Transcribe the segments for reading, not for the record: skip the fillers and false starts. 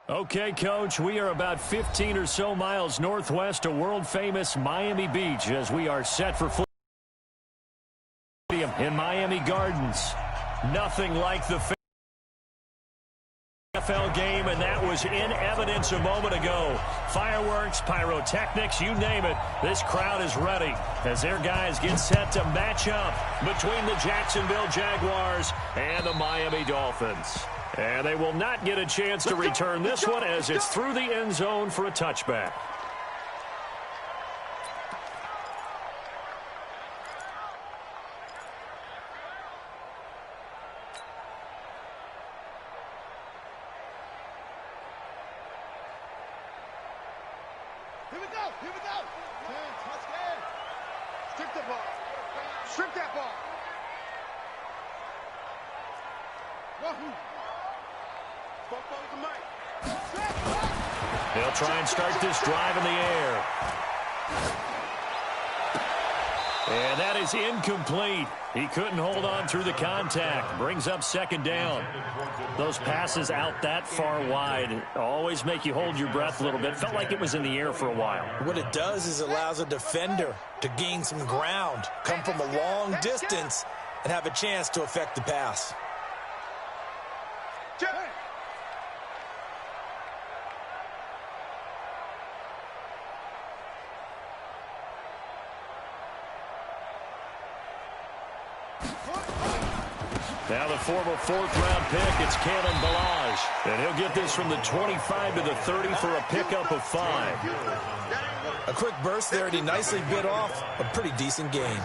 Okay, Coach, we are about 15 or so miles northwest of world-famous Miami Beach as we are set for stadium in Miami Gardens. Nothing like the NFL game, and that was in evidence a moment ago. Fireworks, pyrotechnics, you name it. This crowd is ready as their guys get set to match up between the Jacksonville Jaguars and the Miami Dolphins. And they will not get a chance to return this one as it's through the end zone for a touchback. Here we go. Touchdown. Strip the ball. Strip that ball. Wahoo. They'll try and start this drive in the air. And that is incomplete. He couldn't hold on through the contact. Brings up second down. Those passes out that far wide always make you hold your breath a little bit. Felt like it was in the air for a while. What it does is it allows a defender to gain some ground, come from a long distance, and have a chance to affect the pass. Now the former fourth-round pick, it's Kalen Ballage. And he'll get this from the 25 to the 30 for a pickup of 5. A quick burst there, and he nicely bit off a pretty decent gain.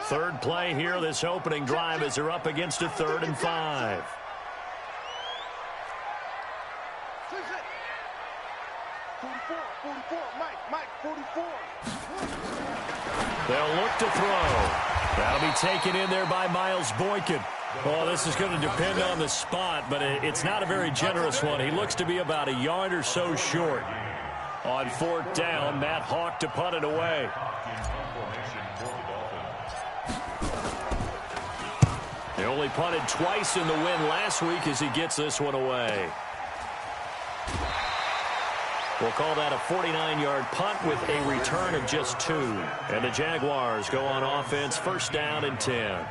Third play here, this opening drive as they're up against a 3rd and 5. They'll look to throw. That'll be taken in there by Miles Boykin. Well, this is going to depend on the spot, but it's not a very generous one. He looks to be about a yard or so short. On 4th down, Matt Hawk to punt it away. They only punted twice in the win last week as he gets this one away. We'll call that a 49-yard punt with a return of just 2. And the Jaguars go on offense, 1st down and 10.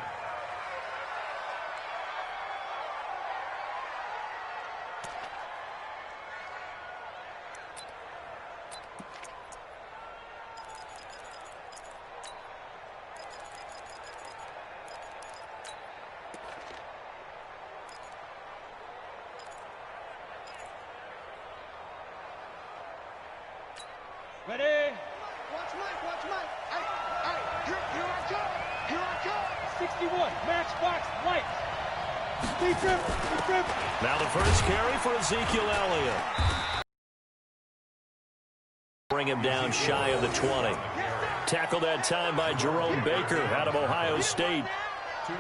Ready? Watch Mike. Here I come. 61, matchbox, lights. Deep trip. Now the first carry for Ezekiel Elliott. Bring him down shy of the 20. Tackled that time by Jerome Baker out of Ohio State.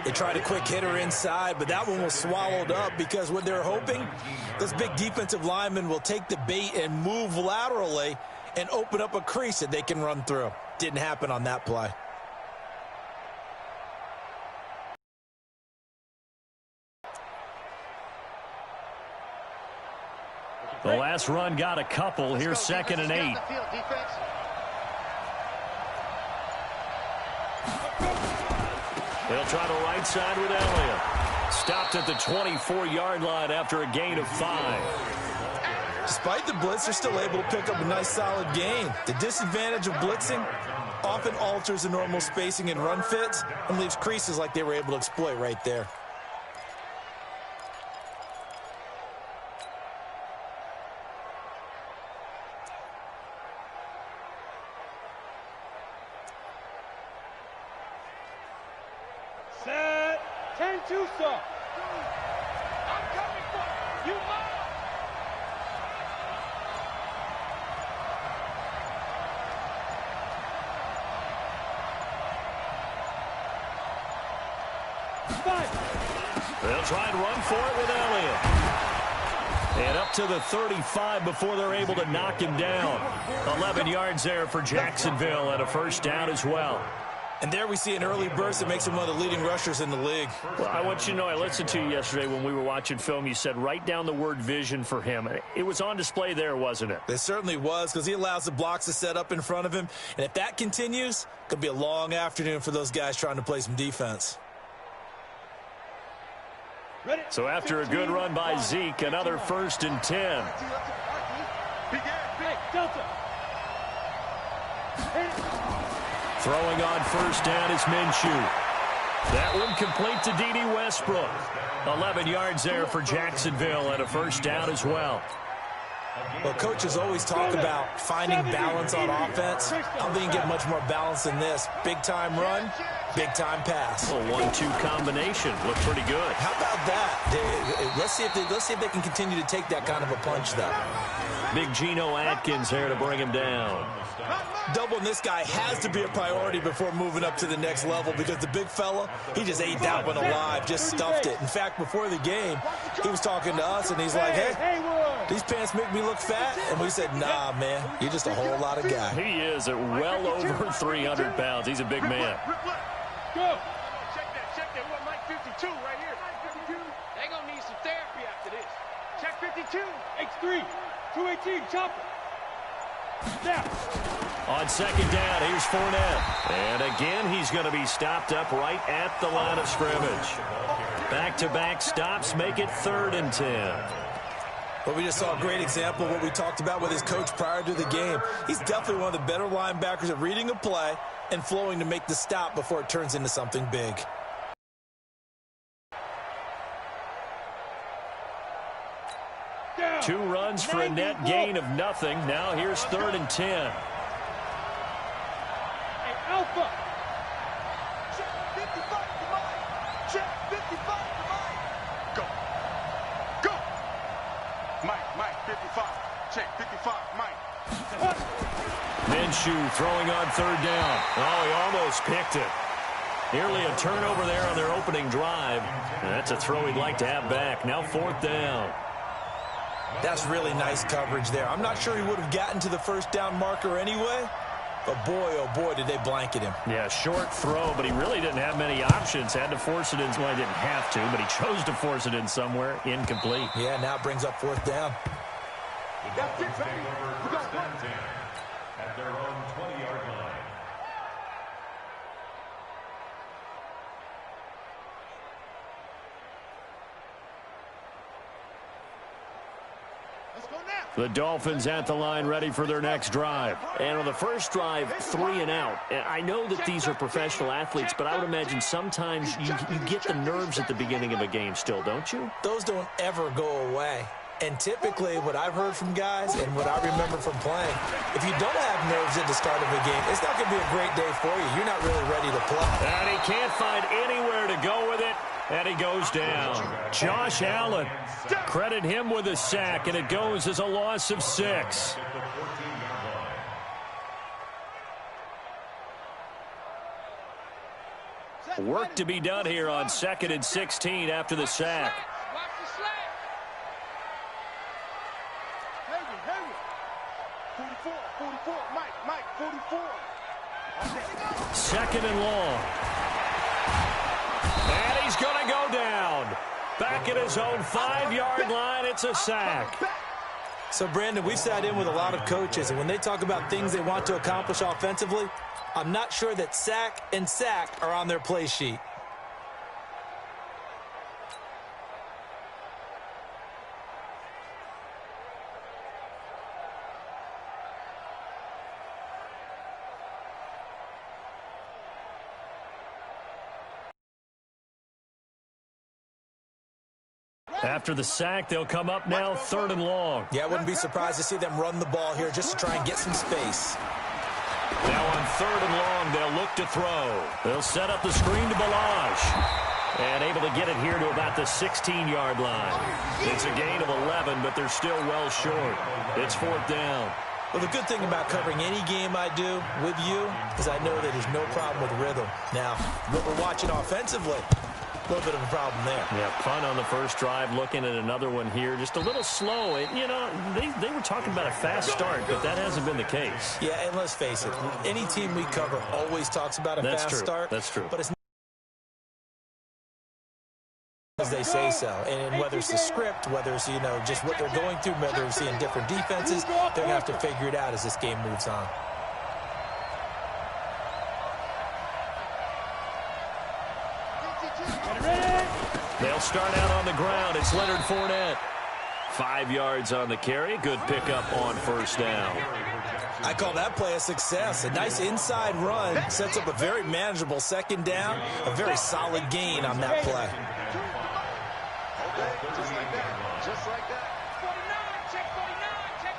They tried a quick hitter inside, but that one was swallowed up because what they're hoping, those big defensive linemen will take the bait and move laterally and open up a crease that they can run through. Didn't happen on that play. The last run got a couple. Here's 2nd and 8. They'll try the right side with Elliott. Stopped at the 24-yard line after a gain of 5. Despite the blitz, they're still able to pick up a nice solid gain. The disadvantage of blitzing often alters the normal spacing and run fits and leaves creases like they were able to exploit right there. Set. 10-2 stop. I'm coming for you. You are. They'll try and run for it with Elliott. And up to the 35 before they're able to knock him down. 11 yards there for Jacksonville and a first down as well. And there we see an early burst that makes him one of the leading rushers in the league. Well, I want you to know, I listened to you yesterday when we were watching film. You said write down the word vision for him. It was on display there, wasn't it? It certainly was, because he allows the blocks to set up in front of him. And if that continues, it could be a long afternoon for those guys trying to play some defense. So after a good run by Zeke, another 1st and 10. Throwing on first down is Minshew. That one complete to D.D. Westbrook. 11 yards there for Jacksonville and a first down as well. Well, coaches always talk about finding balance on offense. I don't think you get much more balance than this. Big-time run, big-time pass. A 1-2 combination. Looked pretty good. How about that? Let's see if they can continue to take that kind of a punch, though. Big Geno Atkins there to bring him down. Doubling this guy has to be a priority before moving up to the next level, because the big fella, he just ate that one alive, just stuffed it. In fact, before the game, he was talking to us, and he's like, hey, these pants make me look fat? And we said, nah, man, you're just a whole lot of guy. He is at well over 300 pounds. He's a big man. Go. Check that. What, Mike 52 right here. 52. They gonna need some therapy after this. Check 52. X3. 218. Chopper. Snap. On second down, here's Fournette. And again, he's going to be stopped up right at the line of scrimmage. Back-to-back stops make it 3rd and 10. Well, we just saw a great example of what we talked about with his coach prior to the game. He's definitely one of the better linebackers at reading a play and flowing to make the stop before it turns into something big. Two runs for a net gain of nothing. Now here's 3rd and 10. Hey, Alpha. Check 55 to Mike. Check 55 to Mike. Go. Mike, 55. Check 55, Mike. Minshew throwing on 3rd down. Oh, he almost picked it. Nearly a turnover there on their opening drive. And that's a throw he'd like to have back. Now 4th down. That's really nice coverage there. I'm not sure he would have gotten to the first down marker anyway, but boy, oh boy, did they blanket him. Yeah, short throw, but he really didn't have many options. Had to force it in. Well, he didn't have to, but he chose to force it in somewhere. Incomplete. Yeah, now it brings up 4th down. That's it, baby. We got one. At their own 20-yard line. The Dolphins at the line, ready for their next drive. And on the first drive, 3 and out. And I know that these are professional athletes, but I would imagine sometimes you get the nerves at the beginning of a game still, don't you? Those don't ever go away. And typically, what I've heard from guys and what I remember from playing, if you don't have nerves at the start of a game, it's not going to be a great day for you. You're not really ready to play. And he can't find anywhere to go with it. And he goes down. Josh Allen, credit him with a sack, and it goes as a loss of 6. Work to be done here on 2nd and 16 after the sack. Watch the slack. Heavy. 44, Mike, 44. 2nd and long. And he's going to go down. Back at his own 5-yard line, it's a sack. So, Brandon, we've sat in with a lot of coaches, and when they talk about things they want to accomplish offensively, I'm not sure that sack and sack are on their play sheet. After the sack, they'll come up now 3rd and long. Yeah, I wouldn't be surprised to see them run the ball here just to try and get some space. Now on 3rd and long, they'll look to throw. They'll set up the screen to Balazs. And able to get it here to about the 16-yard line. It's a gain of 11, but they're still well short. It's 4th down. Well, the good thing about covering any game I do with you is I know that there's no problem with rhythm. Now, what we're watching offensively, A little bit of a problem there. Yeah, punt on the first drive, looking at another one here. Just a little slow. You know, they were talking about a fast start, but that hasn't been the case. Yeah, and let's face it, any team we cover always talks about a fast start. That's true. But it's not as they say so. And whether it's the script, whether it's, you know, just what they're going through, whether they're seeing different defenses, they're going to have to figure it out as this game moves on. They'll start out on the ground. It's Leonard Fournette. 5 yards on the carry. Good pickup on first down. I call that play a success. A nice inside run sets up a very manageable second down. A very solid gain on that play. Just like that. Just like that. 49, check 49, check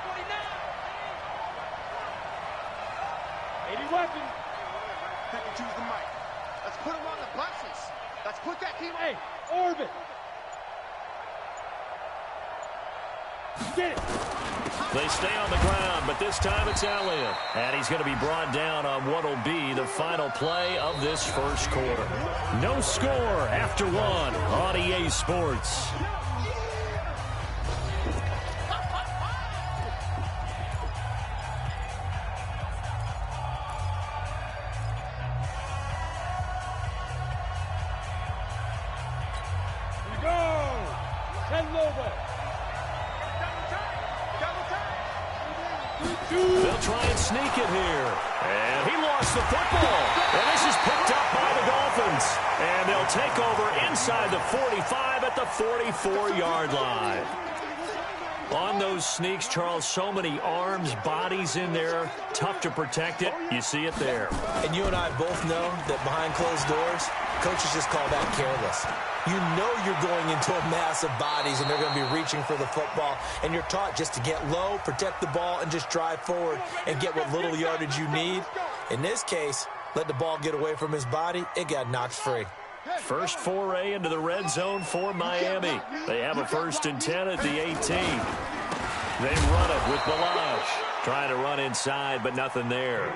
49. 80 weapon. Pick and choose the mic. Let's put him on the buses. Let's put that team. Hey, orbit. Get it. They stay on the ground, but this time it's Elliott. And he's going to be brought down on what will be the final play of this first quarter. No score after one on EA Sports. They'll try and sneak it here. And he lost the football. And this is picked up by the Dolphins. And they'll take over inside the 45 at the 44-yard line. On those sneaks, Charles, so many arms, bodies in there. Tough to protect it. You see it there. And you and I both know that behind closed doors, coaches just call that careless. You know you're going into a mass of bodies, and they're going to be reaching for the football. And you're taught just to get low, protect the ball, and just drive forward and get what little yardage you need. In this case, let the ball get away from his body. It got knocked free. First foray into the red zone for Miami. They have a 1st and 10 at the 18. They run it with Balaj. Trying to run inside, but nothing there.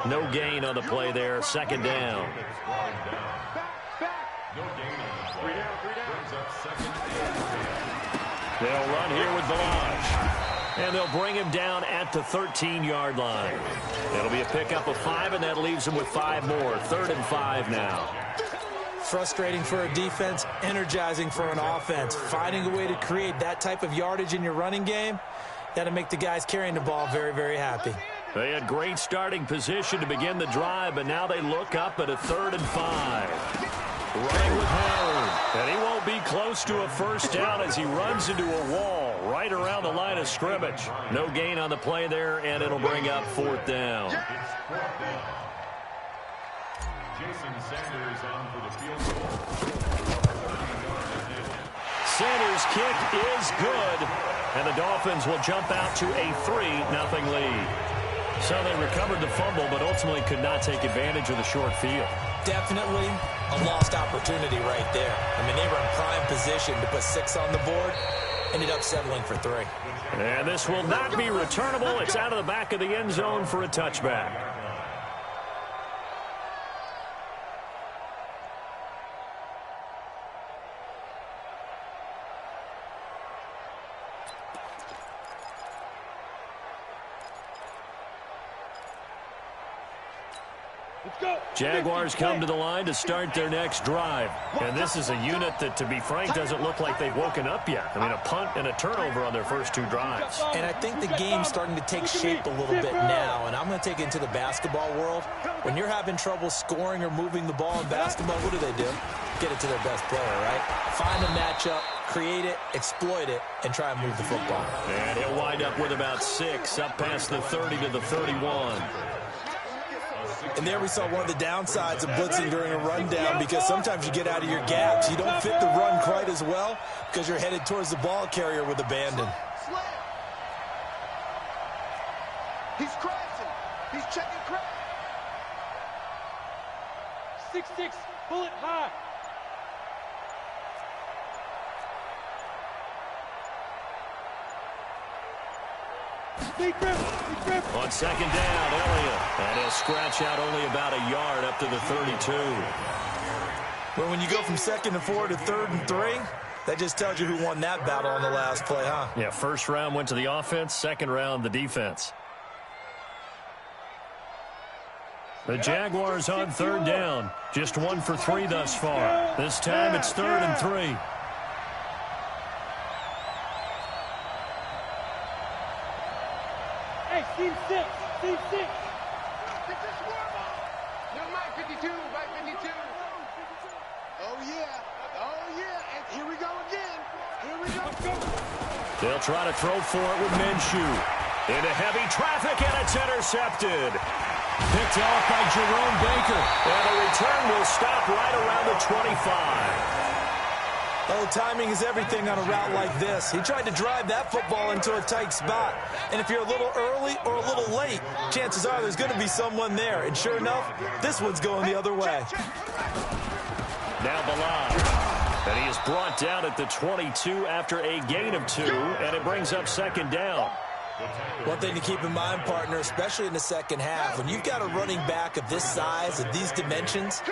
No gain on the play there. Second down. They'll run here with Balaj. And they'll bring him down at the 13-yard line. It'll be a pickup of 5, and that leaves him with 5 more. 3rd and 5 now. Frustrating for a defense, energizing for an offense. Finding a way to create that type of yardage in your running game, that'll make the guys carrying the ball very, very happy. They had great starting position to begin the drive, but now they look up at a 3rd and 5. Running with Howard. And he won't be close to a first down as he runs into a wall right around the line of scrimmage. No gain on the play there, and it'll bring up 4th down. Jason Sanders on for the field goal. Sanders' kick is good, and the Dolphins will jump out to a 3-0 lead. So they recovered the fumble, but ultimately could not take advantage of the short field. Definitely a lost opportunity right there. I mean, they were in prime position to put 6 on the board. Ended up settling for 3. And this will not be returnable. It's out of the back of the end zone for a touchback. Jaguars come to the line to start their next drive. And this is a unit that, to be frank, doesn't look like they've woken up yet. I mean, a punt and a turnover on their first 2 drives. And I think the game's starting to take shape a little bit now. And I'm going to take it into the basketball world. When you're having trouble scoring or moving the ball in basketball, what do? Get it to their best player, right? Find a matchup, create it, exploit it, and try and move the football. And he'll wind up with about 6, up past the 30 to the 31. And there we saw one of the downsides of blitzing during a rundown, because sometimes you get out of your gaps. You don't fit the run quite as well because you're headed towards the ball carrier with abandon. He's crashing. He's checking crash. 6'6", bullet high. On second down, Elliott. And he'll scratch out only about a yard up to the 32. But when you go from 2nd and 4 to 3rd and 3, that just tells you who won that battle on the last play, huh? Yeah, first round went to the offense, second round the defense. The Jaguars on 3rd down. Just 1 for 3 thus far. This time it's 3rd and 3. Hey, team 6, team 6. No, Mike 52, Mike 52. Oh, yeah, and here we go again. Here we go. They'll try to throw for it with Minshew. Into heavy traffic, and it's intercepted. Picked off by Jerome Baker. And the return will stop right around the 25. Oh, timing is everything on a route like this. He tried to drive that football into a tight spot. And if you're a little early or a little late, chances are there's going to be someone there. And sure enough, this one's going the other way. Now Ballard. And he is brought down at the 22 after a gain of 2. And it brings up 2nd down. One thing to keep in mind, partner, especially in the second half, when you've got a running back of this size, of these dimensions,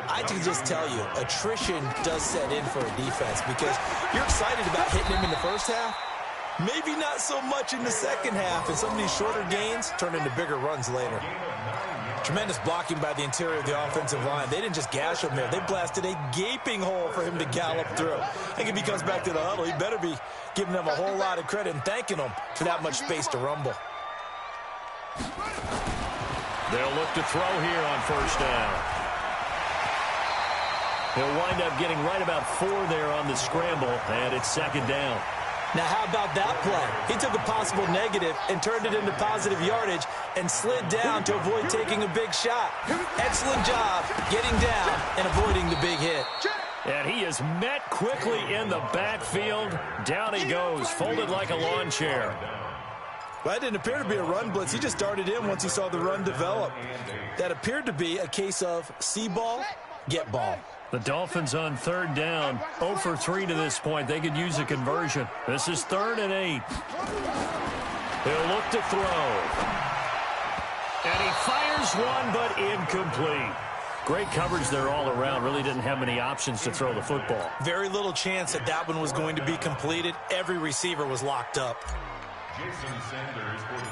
I can just tell you, attrition does set in for a defense because you're excited about hitting him in the first half. Maybe not so much in the second half, and some of these shorter gains turn into bigger runs later. Tremendous blocking by the interior of the offensive line. They didn't just gash him there. They blasted a gaping hole for him to gallop through. I think if he comes back to the huddle, he better be giving them a whole lot of credit and thanking them for that much space to rumble. They'll look to throw here on 1st down. He'll wind up getting right about 4 there on the scramble, and it's 2nd down. Now, how about that play? He took a possible negative and turned it into positive yardage and slid down to avoid taking a big shot. Excellent job getting down and avoiding the big hit. And he is met quickly in the backfield. Down he goes, folded like a lawn chair. Well, that didn't appear to be a run blitz. He just darted in once he saw the run develop. That appeared to be a case of see ball, get ball. The Dolphins on 3rd down, 0 for 3 to this point. They could use a conversion. This is 3rd and 8. He'll look to throw. And he fires one, but incomplete. Great coverage there all around. Really didn't have many options to throw the football. Very little chance that that one was going to be completed. Every receiver was locked up. Jason Sanders for the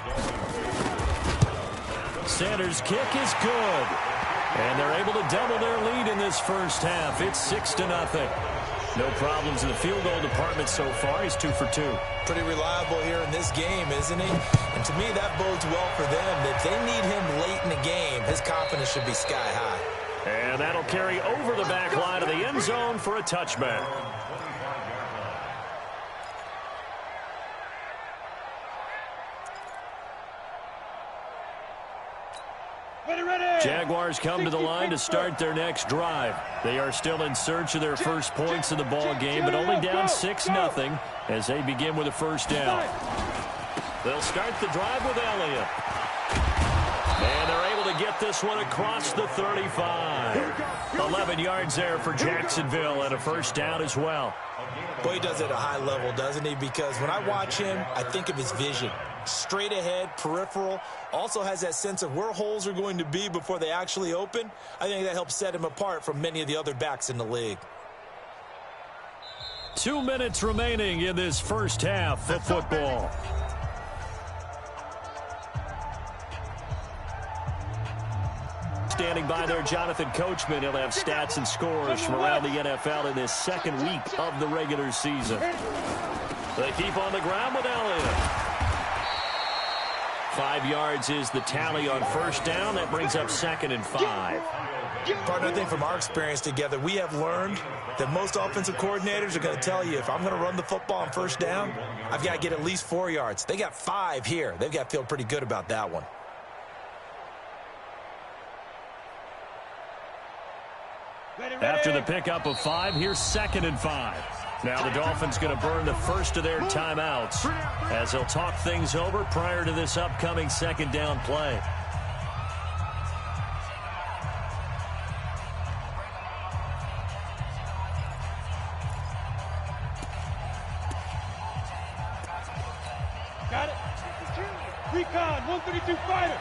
Dolphins. Sanders' kick is good. And they're able to double their lead in this first half. It's 6-0. No problems in the field goal department so far. He's 2 for 2. Pretty reliable here in this game, isn't he? And to me, that bodes well for them. If they need him late in the game, his confidence should be sky high. And that'll carry over the back line of the end zone for a touchback. Jaguars come to the line to start their next drive. They are still in search of their first points in the ball game, but only down 6-0 as they begin with a 1st down. They'll start the drive with Elliott. And they're able to get this one across the 35. 11 yards there for Jacksonville and a 1st down as well. Boy, he does it at a high level, doesn't he? Because when I watch him, I think of his vision. Straight ahead, peripheral, also has that sense of where holes are going to be before they actually open. I think that helps set him apart from many of the other backs in the league. 2 minutes remaining in this first half of football. Standing by there, Jonathan Coachman. He'll have stats and scores from around the NFL in this 2nd week of the regular season. They keep on the ground with Elliott. 5 yards is the tally on 1st down. That brings up 2nd and 5. Partner, I think from our experience together, we have learned that most offensive coordinators are going to tell you, if I'm going to run the football on 1st down, I've got to get at least 4 yards. They got 5 here. They've got to feel pretty good about that one. After the pickup of 5, here's 2nd and 5. Now the Dolphins going to burn the first of their timeouts as they'll talk things over prior to this upcoming 2nd down play. Got it. Recon, 132 fighter.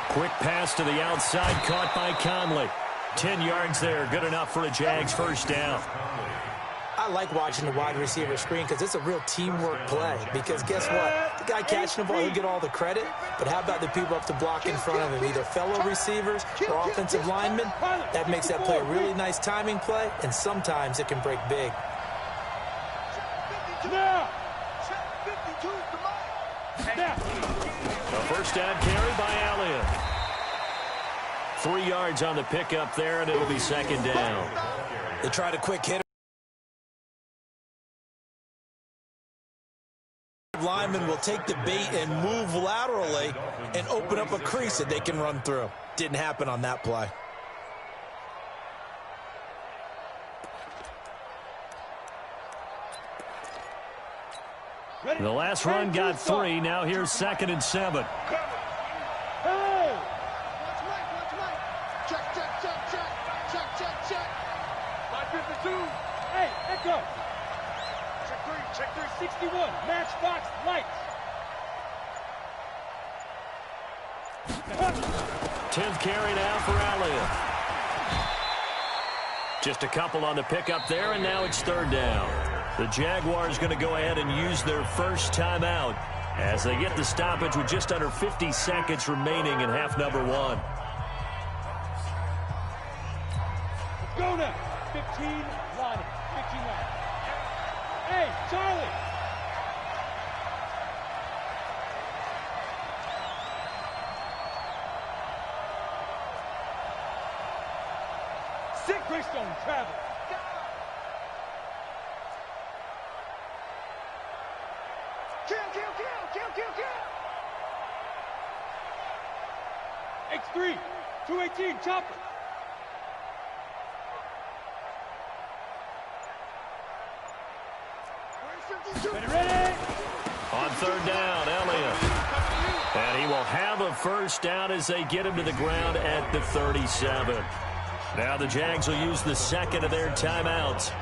Quick pass to the outside, caught by Conley. 10 yards there, good enough for a Jags first down. I like watching the wide receiver screen because it's a real teamwork play. Because guess what? The guy catching the ball, he'll get all the credit. But how about the people up to block in front of him, either fellow receivers or offensive linemen? That makes that play a really nice timing play, and sometimes it can break big. A first down carry by Elliott. 3 yards on the pickup there, and it'll be second down. They tried a quick hit. Lineman will take the bait and move laterally and open up a crease that they can run through. Didn't happen on that play. The last run got 3. Now here's 2nd and 7. Hey! Watch right. Check. 552. Hey, echo. Check 3. 61. Matchbox lights. 10th carry now for Elliott. Just a couple on the pickup there, and now it's 3rd down. The Jaguars going to go ahead and use their first timeout as they get the stoppage with just under 50 seconds remaining in half number 1. Go now. 15 line. 15 line. Hey, Charlie. Sick Greystone travel. Kill. X3, 218, chopper. Ready. On 3rd down, Elliott. And he will have a first down as they get him to the ground at the 37. Now the Jags will use the second of their timeouts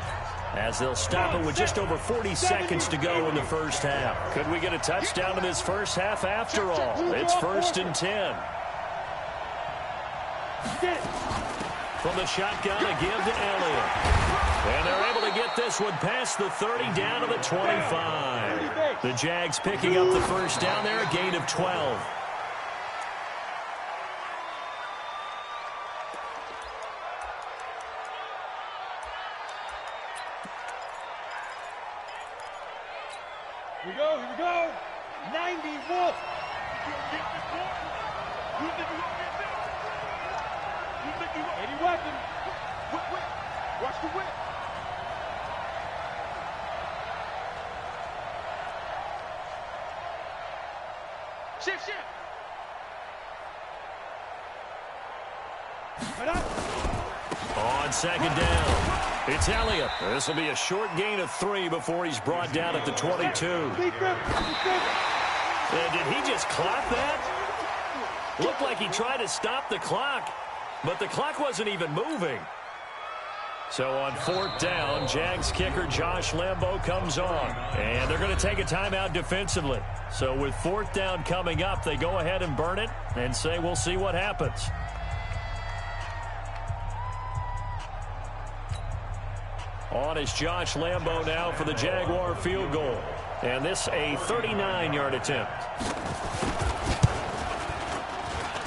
as they'll stop it with just over 40 seconds to go in the first half. Could we get a touchdown in this first half after all? It's 1st and 10. From the shotgun, a give to Elliott. And they're able to get this one past the 30 down to the 25. The Jags picking up the first down there, a gain of 12. Here we go. 90 Wolf. Any weapon. Whip. Watch the whip. Shift. On 2nd down, it's Elliott. This will be a short gain of 3 before he's brought down at the 22. Did he just clock that? Looked like he tried to stop the clock, but the clock wasn't even moving. So on 4th down, Jags kicker Josh Lambo comes on, and they're going to take a timeout defensively. So with 4th down coming up, they go ahead and burn it and say we'll see what happens. On is Josh Lambo now for the Jaguar field goal. And this a 39-yard attempt.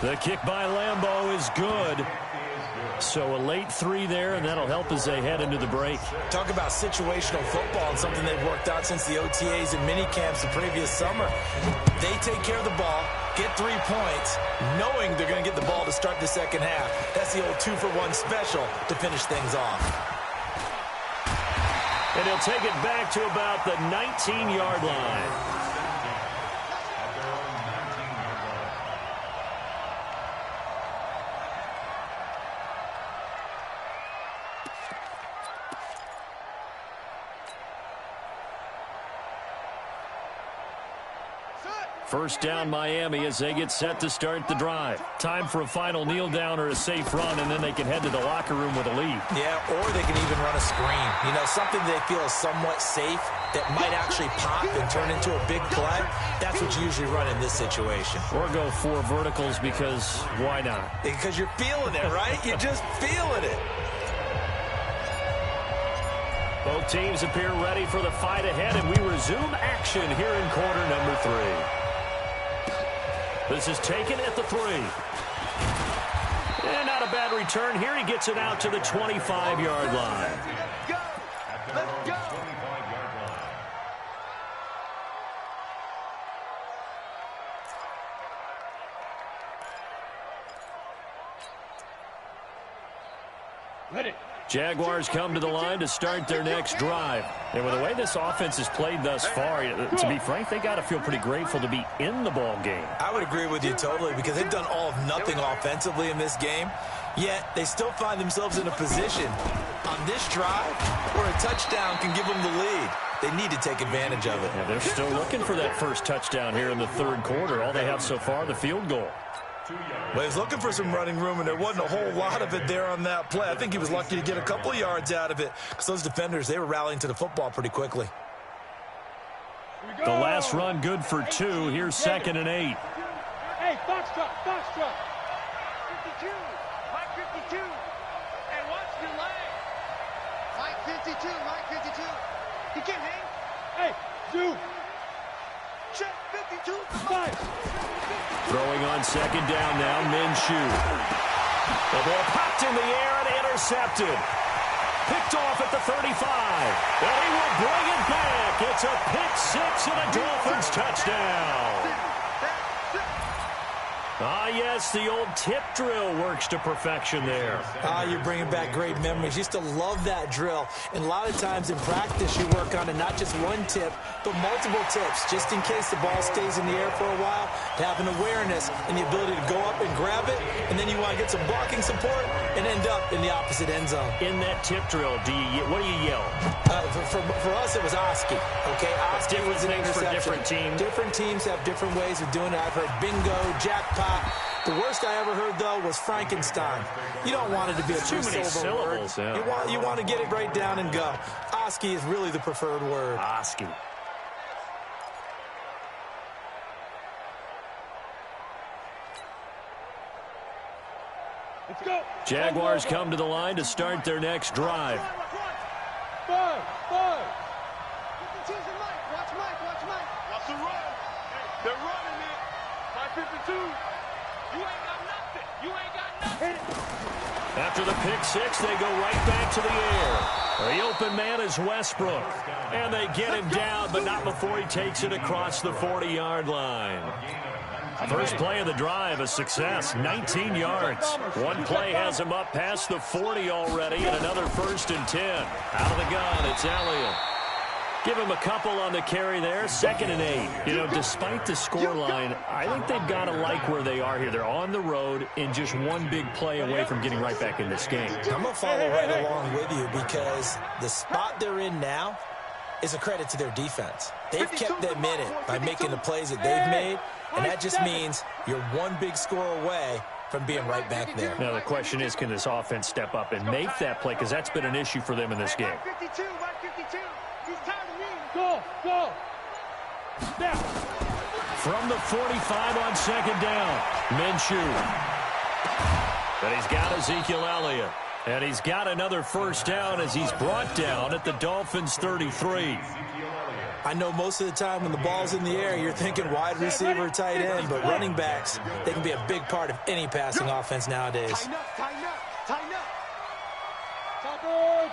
The kick by Lambo is good. So a late 3 there, and that'll help as they head into the break. Talk about situational football and something they've worked out since the OTAs and mini camps the previous summer. They take care of the ball, get 3 points, knowing they're going to get the ball to start the second half. That's the old 2-for-1 special to finish things off. And he'll take it back to about the 19-yard line. First down Miami as they get set to start the drive. Time for a final kneel down or a safe run, and then they can head to the locker room with a lead. Yeah, or they can even run a screen. You know, something they feel is somewhat safe that might actually pop and turn into a big play, that's what you usually run in this situation. Or go 4 verticals because why not? Because you're feeling it, right? You're just feeling it. Both teams appear ready for the fight ahead, and we resume action here in quarter number 3. This is taken at the 3. And not a bad return here. He gets it out to the 25-yard line. Let's go. Ready. Jaguars come to the line to start their next drive. And with the way this offense has played thus far, to be frank, they got to feel pretty grateful to be in the ball game. I would agree with you totally because they've done all of nothing offensively in this game, yet they still find themselves in a position on this drive where a touchdown can give them the lead. They need to take advantage of it. Yeah, they're still looking for that first touchdown here in the third quarter. All they have so far, the field goal. Well, he was looking for some running room, and there wasn't a whole lot of it there on that play. I think he was lucky to get a couple of yards out of it because those defenders, they were rallying to the football pretty quickly. The last run good for 2. Here's 2nd and 8. Hey, foxtrot. 52. Mike 52. And watch the leg. Mike 52. He can't hang. Hey, zoom. Check 52. 5. Throwing on 2nd down now, Minshew. The ball popped in the air and intercepted. Picked off at the 35. And he will bring it back. It's a pick 6 and a Dolphins touchdown. Ah, yes, the old tip drill works to perfection there. You're bringing back great memories. Used to love that drill. And a lot of times in practice, you work on it, not just one tip, but multiple tips, just in case the ball stays in the air for a while, to have an awareness and the ability to go up and grab it, and then you want to get some blocking support and end up in the opposite end zone. In that tip drill, what do you yell? For us, it was Oski. Okay, Oski different was an things for interception. different teams. Different teams have different ways of doing it. I've heard bingo, jackpot. The worst I ever heard, though, was Frankenstein. You don't want it to be a Too many syllables. word. Yeah. You want to get it right down and go. Oski is really the preferred word. Oski. Let's go. Jaguars come to the line to start their next drive. 5. 52's in Mike. Watch Mike. Watch the run. They're running it. Mike 52. You ain't got nothing. After the pick 6, they go right back to the air. The open man is Westbrook. And they get him down, but not before he takes it across the 40-yard line. First play of the drive, a success, 19 yards. One play has him up past the 40 already, and another 1st and 10. Out of the gun, it's Elliott. Give him a couple on the carry there, 2nd and 8. You know, despite the scoreline, I think they've got to like where they are here. They're on the road and just one big play away from getting right back in this game. I'm going to follow right along with you because the spot they're in now is a credit to their defense. They've kept them in it by making the plays that they've made, and that just means you're one big score away from being right back there. Now, the question is, can this offense step up and make that play? Because that's been an issue for them in this game. 52. He's tired of me. Go. Now. From the 45 on 2nd down, Minshew. But he's got Ezekiel Elliott. And he's got another 1st down as he's brought down at the Dolphins' 33. I know most of the time when the ball's in the air, you're thinking wide receiver, tight end, but running backs, they can be a big part of any passing offense nowadays. Tighten up.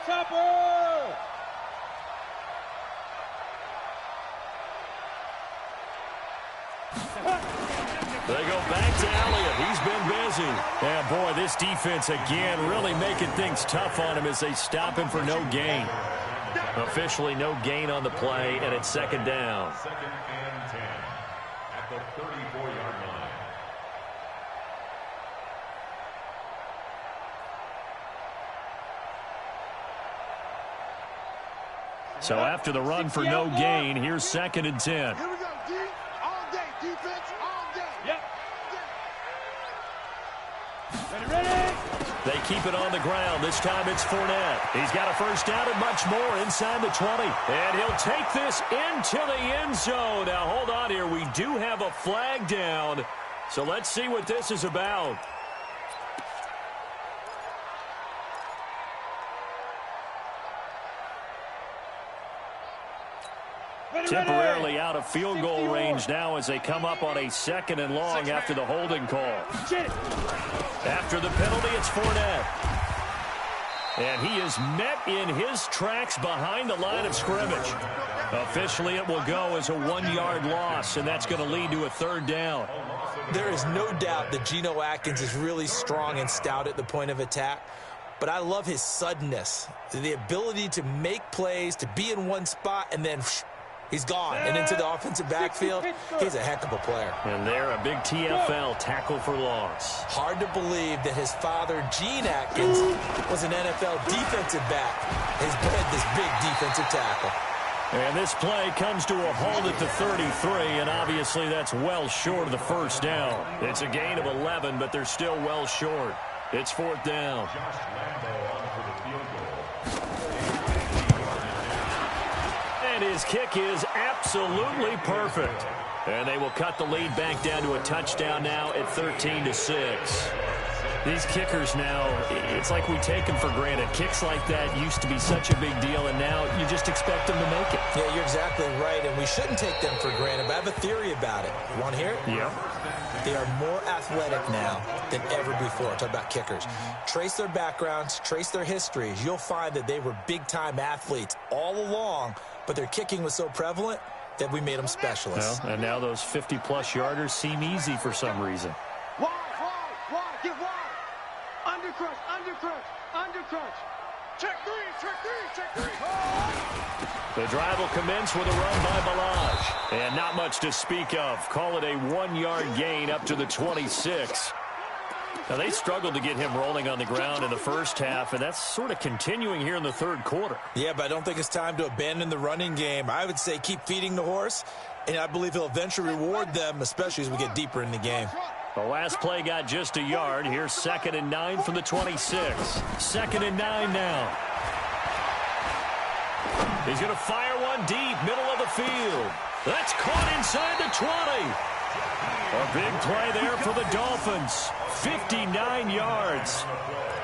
Chopper. They go back to Elliott. He's been busy. And, boy, this defense, again, really making things tough on him as they stop him for no gain. Officially no gain on the play, and it's 2nd down. 2nd and 10 at the 34-yard line. So after the run for no gain, here's 2nd and 10. Here we go, D. All day, defense, all day. Yep. Ready. They keep it on the ground. This time it's Fournette. He's got a first down and much more inside the 20. And he'll take this into the end zone. Now, hold on here. We do have a flag down. So let's see what this is about. Temporarily out of field goal range now as they come up on a 2nd and long after the holding call. After the penalty, it's Fournette. And he is met in his tracks behind the line of scrimmage. Officially, it will go as a 1-yard loss, and that's going to lead to a 3rd down. There is no doubt that Geno Atkins is really strong and stout at the point of attack. But I love his suddenness, the ability to make plays, to be in one spot, and then he's gone and into the offensive backfield. He's a heck of a player. And there, a big TFL tackle for loss. Hard to believe that his father, Gene Atkins, was an NFL defensive back. He's bred this big defensive tackle. And this play comes to a halt at the 33, and obviously that's well short of the first down. It's a gain of 11, but they're still well short. It's 4th down. And his kick is absolutely perfect. And they will cut the lead back down to a touchdown now at 13-6. These kickers now, it's like we take them for granted. Kicks like that used to be such a big deal, and now you just expect them to make it. Yeah, you're exactly right, and we shouldn't take them for granted, but I have a theory about it. You want to hear it? Yeah. They are more athletic now than ever before. Talk about kickers. Trace their backgrounds, trace their histories. You'll find that they were big-time athletes all along, but their kicking was so prevalent that we made them specialists. Well, and now those 50-plus yarders seem easy for some reason. Wide, get wide. Undercrunch. Check three. The drive will commence with a run by Balaj. And not much to speak of. Call it a 1-yard gain up to the 26. Now, they struggled to get him rolling on the ground in the first half, and that's sort of continuing here in the 3rd quarter. Yeah, but I don't think it's time to abandon the running game. I would say keep feeding the horse, and I believe he'll eventually reward them, especially as we get deeper in the game. The last play got just a yard. Here's 2nd and 9 from the 26. 2nd and 9 now. He's going to fire one deep, middle of the field. That's caught inside the 20. A big play there for the Dolphins. 59 yards.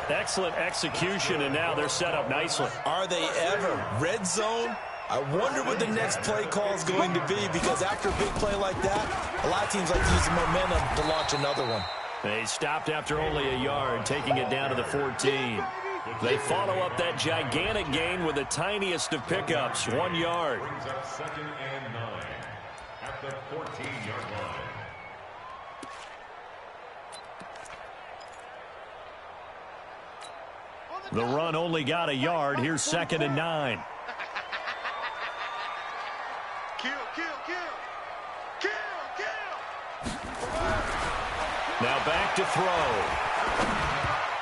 Excellent execution, and now they're set up nicely. Are they ever? Red zone? I wonder what the next play call is going to be, because after a big play like that, a lot of teams like to use the momentum to launch another one. They stopped after only a yard, taking it down to the 14. They follow up that gigantic gain with the tiniest of pickups, 1 yard. Brings up 2nd and 9 at the 14-yard line. The run only got a yard. Here's 2nd and 9. Now back to throw.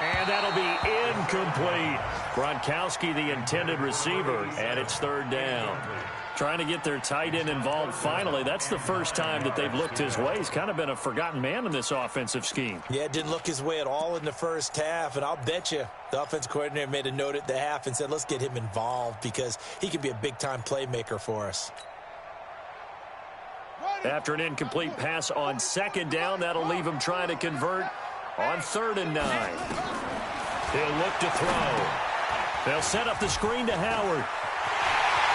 And that'll be incomplete. Gronkowski, the intended receiver, and it's 3rd down. Trying to get their tight end involved finally. That's the first time that they've looked his way. He's kind of been a forgotten man in this offensive scheme. Yeah, it didn't look his way at all in the first half, and I'll bet you the offensive coordinator made a note at the half and said, let's get him involved because he could be a big-time playmaker for us. After an incomplete pass on 2nd down, that'll leave him trying to convert on 3rd and 9. He'll look to throw. They'll set up the screen to Howard.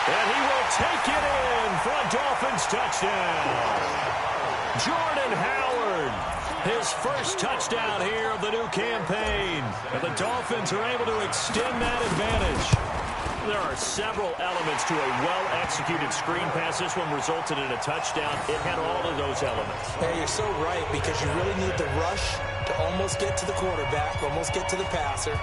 And he will take it in for a Dolphins touchdown. Jordan Howard, his first touchdown here of the new campaign. And the Dolphins are able to extend that advantage. There are several elements to a well-executed screen pass. This one resulted in a touchdown. It had all of those elements. Yeah, you're so right, because you really need the rush to almost get to the quarterback, almost get to the passer.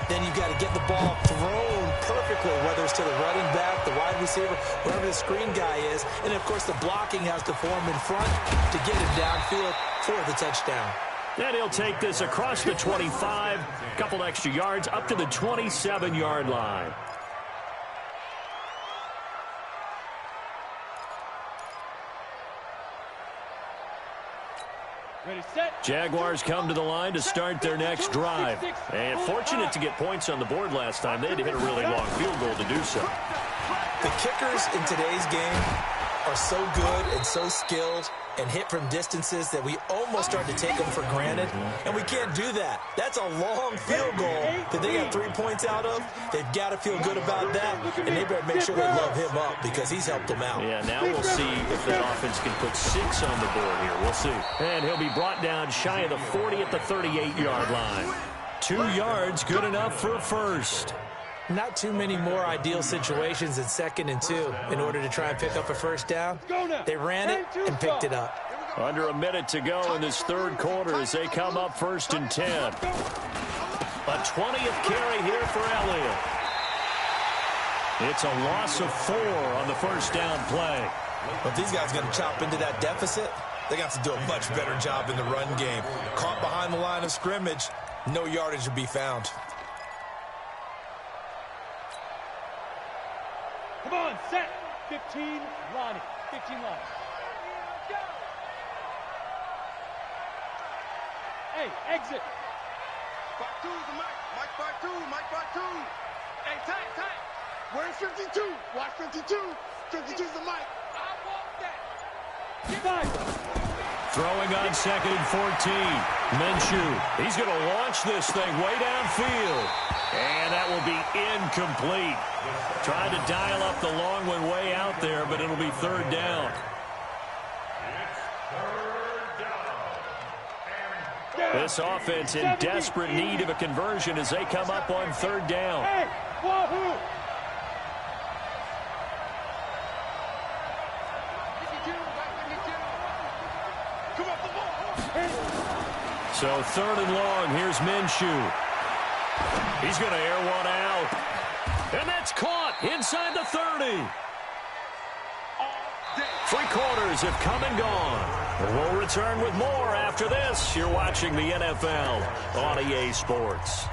Then you've got to get the ball thrown perfectly, whether it's to the running back, the wide receiver, wherever the screen guy is. And, of course, the blocking has to form in front to get him downfield for the touchdown. And he'll take this across the 25, a couple extra yards, up to the 27-yard line. Ready, set. Jaguars come to the line to start their next drive. And fortunate to get points on the board last time. They had to hit a really long field goal to do so. The kickers in today's game are so good and so skilled and hit from distances that we almost start to take them for granted, and we can't do that. That's a long field goal that they got 3 points out of. They've got to feel good about that, and they better make sure they love him up because he's helped them out. Yeah, now we'll see if that offense can put 6 on the board here. We'll see. And he'll be brought down shy of the 40 at the 38-yard line. 2 yards, good enough for a first. Not too many more ideal situations in 2nd and 2 in order to try and pick up a first down. They ran it and picked it up. Under a minute to go in this third quarter as they come up 1st and 10. A 20th carry here for Elliott. It's a loss of 4 on the first down play. But these guys are going to chop into that deficit. They got to do a much better job in the run game. Caught behind the line of scrimmage, no yardage will be found. Come on, set. 15, line it. 15 line. Hey, exit. 5-2 is the mic. Mike 5-2. Mike 5-2. Hey, tight. Where's 52? Watch 52. 52's the mic. I want that. Get back. Throwing on 2nd and 14. Minshew. He's going to launch this thing way downfield. And that will be incomplete. Trying to dial up the long one way out there, but it'll be 3rd down. This offense in desperate need of a conversion as they come up on 3rd down. Hey, wahoo! So 3rd and long, here's Minshew. He's going to air one out. And that's caught inside the 30. 3 quarters have come and gone. We'll return with more after this. You're watching the NFL on EA Sports.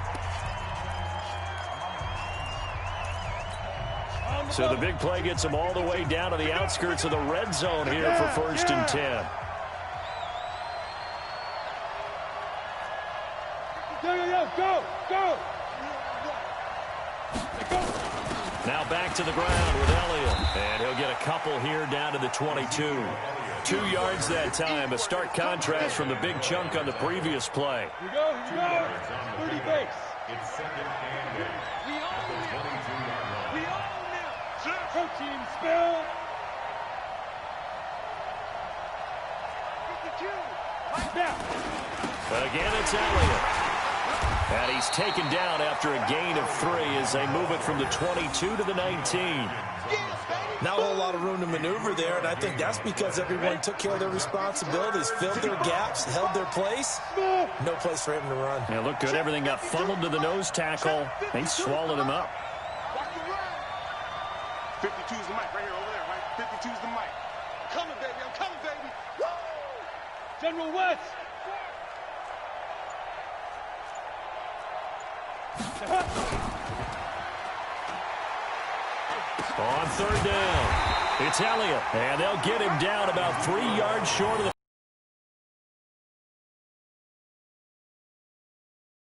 So the big play gets them all the way down to the outskirts of the red zone here for 1st and 10. Go! Now back to the ground with Elliott. And he'll get a couple here down to the 22. 2 yards that time. A stark contrast from the big chunk on the previous play. Here we go. 30 base. It's 2nd and 8. We own The 22-yard line. We own now. Protein spill. 52. Now. But again, it's Elliott. And he's taken down after a gain of 3 as they move it from the 22 to the 19. Not a whole lot of room to maneuver there, and I think that's because everyone took care of their responsibilities, filled their gaps, held their place. No place for him to run. Yeah, looked good. Everything got funneled to the nose tackle. He swallowed him up. 52's the mic right here over there, right? 52's the mic. I'm coming, baby. Woo! General West. On 3rd down, it's Elliott, and they'll get him down about 3 yards short of the.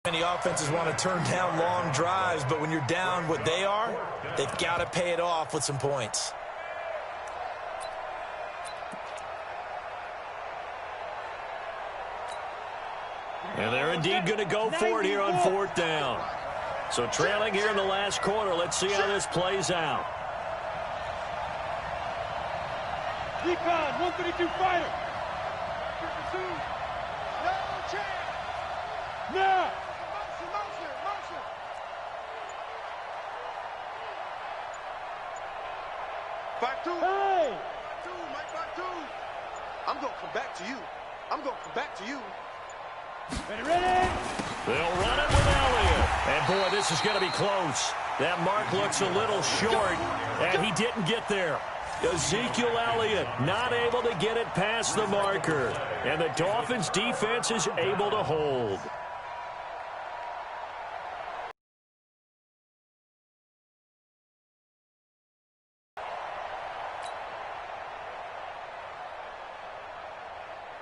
Many offenses want to turn down long drives, but when you're down what they are, they've got to pay it off with some points. And they're indeed going to go for it here on 4th down. So trailing here in the last quarter. Let's see how this plays out. Recon, 132 fighter. No chance. Now. Motion. Five two. Hey. 2, Mike 5-2. I'm going to come back to you. Ready. They'll run it with Elliott. And, boy, this is going to be close. That mark looks a little short, and he didn't get there. Ezekiel Elliott not able to get it past the marker. And the Dolphins' defense is able to hold.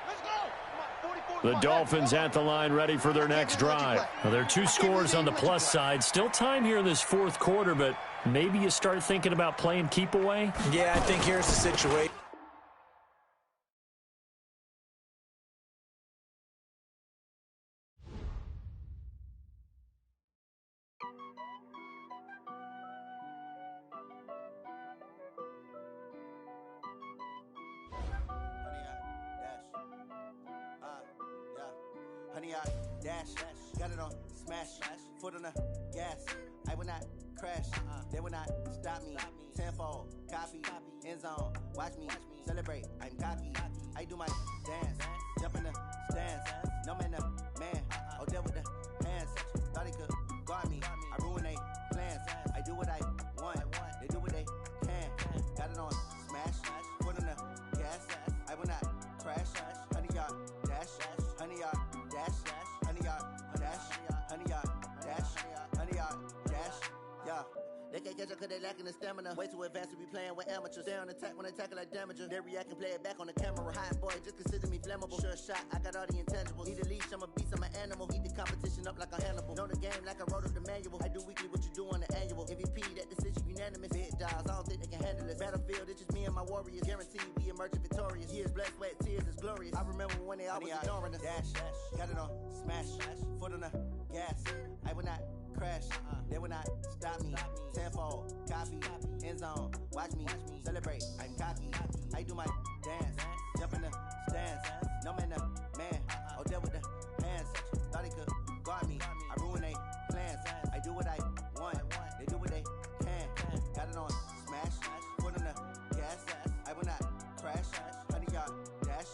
Let's go. Come on, 44 The Dolphins at the line ready for their next drive. Now, there are 2 scores on the plus side. Still time here in this 4th quarter, but maybe you start thinking about playing keep away? Yeah, I think here's the situation. Honey, I dash, got it on smash, foot on the gas. I will not crash, they will not stop me. Tenfold, copy, end zone, watch me celebrate. I'm cocky, I do my dance, jump in the stands. No man, the man, oh, deal with the hands. Thought he could guard me, I ruin they plans. I do what I want, they do what they can. Got it on smash, foot on the gas. I will not crash, honey, y'all dash, honey, y'all dash, honey, y'all dash, honey, y'all dash, honey, y'all dash, yeah. They can't catch up cause they lacking the stamina. Way too advanced to be playing with amateurs. Stay on attack when they tackle like damager. They react and play it back on the camera. Hot boy, just consider me flammable. Sure shot, I got all the intangibles. Need a leash, I'm a beast, I'm an animal. Eat the competition up like a Hannibal. Know the game like I wrote up the manual. I do weekly what you do on the annual. MVP, that decision unanimous. Big dials, I don't think they can handle it. Battlefield, it's just me and my warriors. Guaranteed we emerging victorious. Years, blood, sweat, tears, it's glorious. I remember when they always ignoring us. Dash, got it on smash, foot on the gas. I will not crash, they will not stop me. Tenfold, copy, end zone, watch me celebrate. I'm cocky, I do my dance, jump in the stands. No man, the man, oh, deal with the hands. Thought he could guard me, I ruin they plans. I do what I want, they do what they can. Got it on smash, foot on the gas. I will not crash, honey, y'all dash,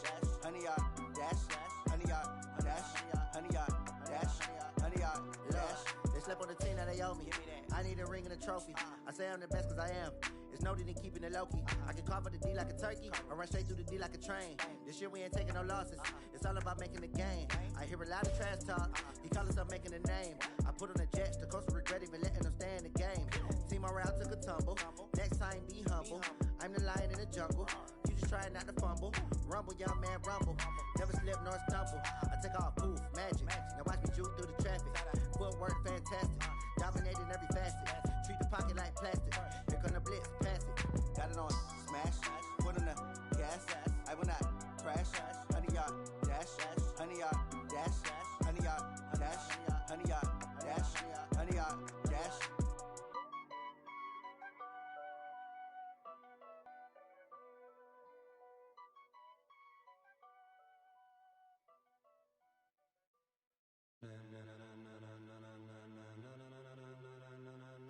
honey, y'all dash, honey, y'all dash, honey, y'all dash, honey, y'all dash. They slept on the team that they owe me. I need a ring and a trophy. I say I'm the best cause I am. It's noted in keeping it low-key. I can carve for the D like a turkey, or run straight through the D like a train. This year we ain't taking no losses. It's all about making the game. I hear a lot of trash talk. He call himself making a name. I put on the Jets. The coach will regret even letting them stay in the game. Team morale took a tumble. Next time be humble. I'm the lion in the jungle. You just trying not to fumble. Rumble, young man, rumble. Never slip nor stumble. I take off, poof, magic. Now watch me juke through the traffic. Footwork fantastic. Dominating every facet. Treat the pocket like plastic. Here come the blitz, pass it. Got it on smash, foot on the gas. I will not crash. Honey, y'all dash, honey, y'all dash, honey, y'all dash, honey, y'all dash, honey, y'all dash.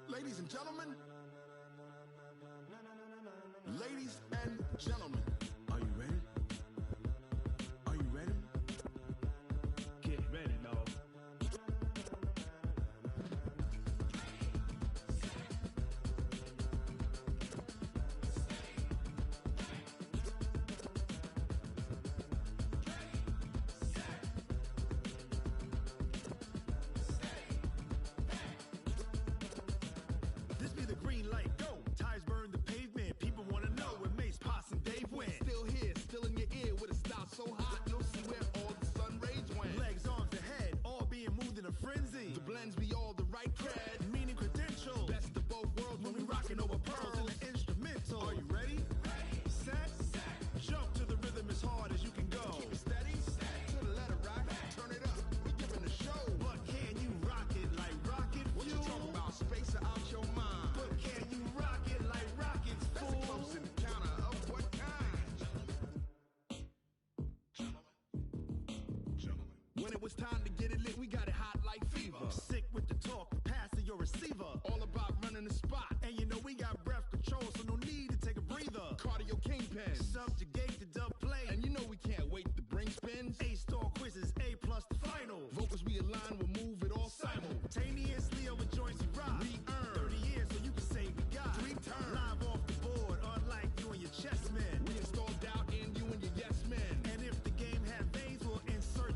Ladies and gentlemen, ladies and gentlemen, are you ready? Are you ready? Get ready, dog. This be the green light, go. Tires burn the pavement. People want to know where Mace, Potts, and Dave went. Still here, still in your ear with a style so hot, you'll see where all the sun rays went. Legs, arms, the head, all being moved in a frenzy. The blends be all the right cred, meaning credentials. Best of both worlds when we rocking over pearls in the instrumental. Are you ready? Set, jump to the rhythm as hard as you can go. Keep it steady, to the letter right. Turn it up, we giving the show. But can you rock it like rocket fuel? What you talking about? Space or out your mind? But can you rock it like rockets, fool? That's a close encounter of what kind? When it was time to get it lit, we got it hot like fever. Sick with the talk, pass to your receiver. All about running the spot. And you know we got breath control, so no need to take a breather. Cardio kingpin, subjugate the dub play. And you know we can't wait to bring spins. A-star quizzes, A+ the final. Vocals we align, we'll move it all simultaneously over joints we rock. We earn 30 years, so you can say we got 3 turns. Live off the board, unlike you and your chess men. We install doubt in you and your yes men. And if the game had veins, we'll insert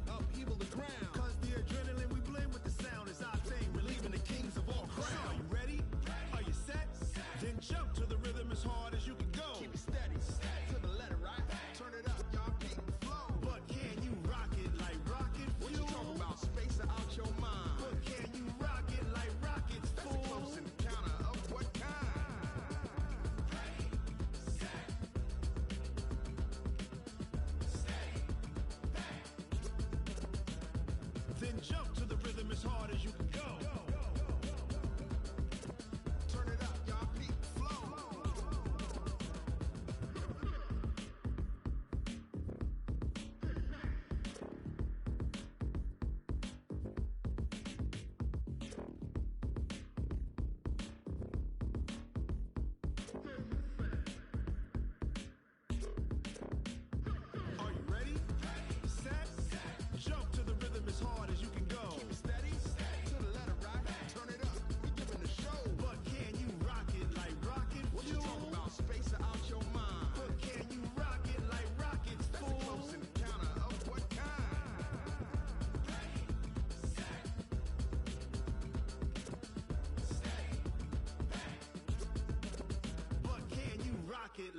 upheaval the ground. Cause the adrenaline we blend with the sound is our thing, relieving the kings of all crowns. So are you ready? Are you set? Then jump to the rhythm as hard as you can go. Keep it steady, to the letter right. Turn it up, y'all keep the flow. But can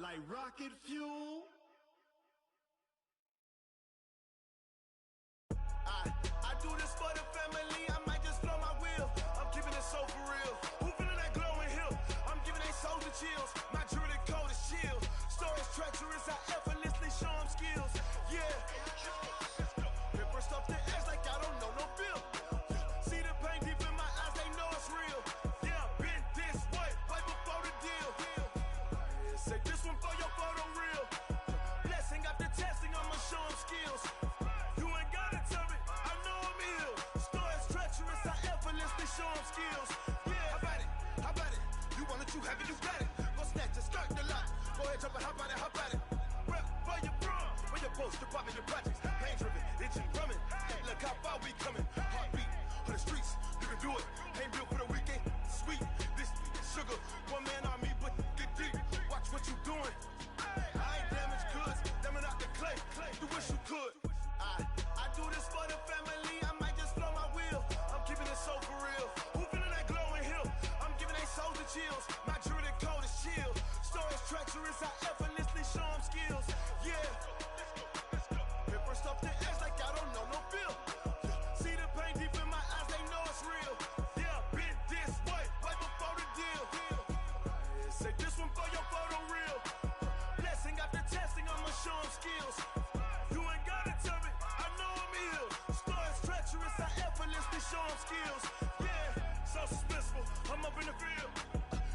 like rocket fuel. I do this for the family, I might just blow my wheel. I'm keeping it so for real. Who feeling that glowing hill? I'm giving they soldier chills. My jewelry code is chill. Stories treacherous, I effortlessly show them skills. Yeah. Paper stuff the edge like I don't know no bill. See the pain deep in my eyes, they know it's real. Yeah, been this way, right before the deal. Say this one for your photo reel. Blessing after testing, I'ma show them skills. You ain't gotta tell me, I know I'm ill. Stories treacherous, I effortlessly show them skills. Yeah, how about it? How about it? You want it, you have it, you got it. Go snatch it, skirt the lot. Go ahead, jump it, how about it? How about it? Rep for your bro, for your post, your poppin', your projects. Pain driven, itching, drumming. Look how far we coming. Heartbeat for the streets, you can do it. Ain't built for the weekend. Sweet, this sugar, one man army, but get deep. Watch what you doing. I ain't damaged goods, damn it out the clay. You wish you could. I do this for the family, I might just blow my wheel. I'm keeping it so for real. Who feeling that glowing hill? I'm giving they soldier chills. My jewelry code is chill. Stories treacherous, I effortlessly show them skills. Yeah. Paper stuff the edge like I don't know no bill. See the pain deep in my eyes, they know it's real. Yeah, been this way, right before the deal. Say this one for your photo reel. Blessing after testing, I'ma show them skills. You ain't gotta tell me, I know I'm ill. Stories treacherous, I effortlessly show them skills. Yeah, so suspenseful, I'm up in the field.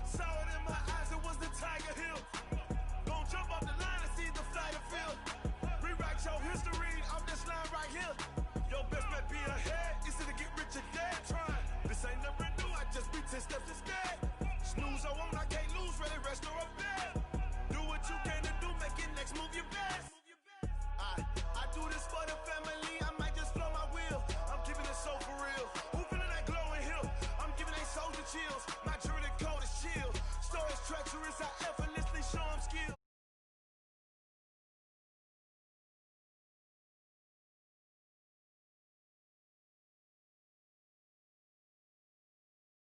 Saw it in my eyes, it was the Tiger Hill. Gon' jump off the line and see the flight of field. Rewrite your history off this line right here.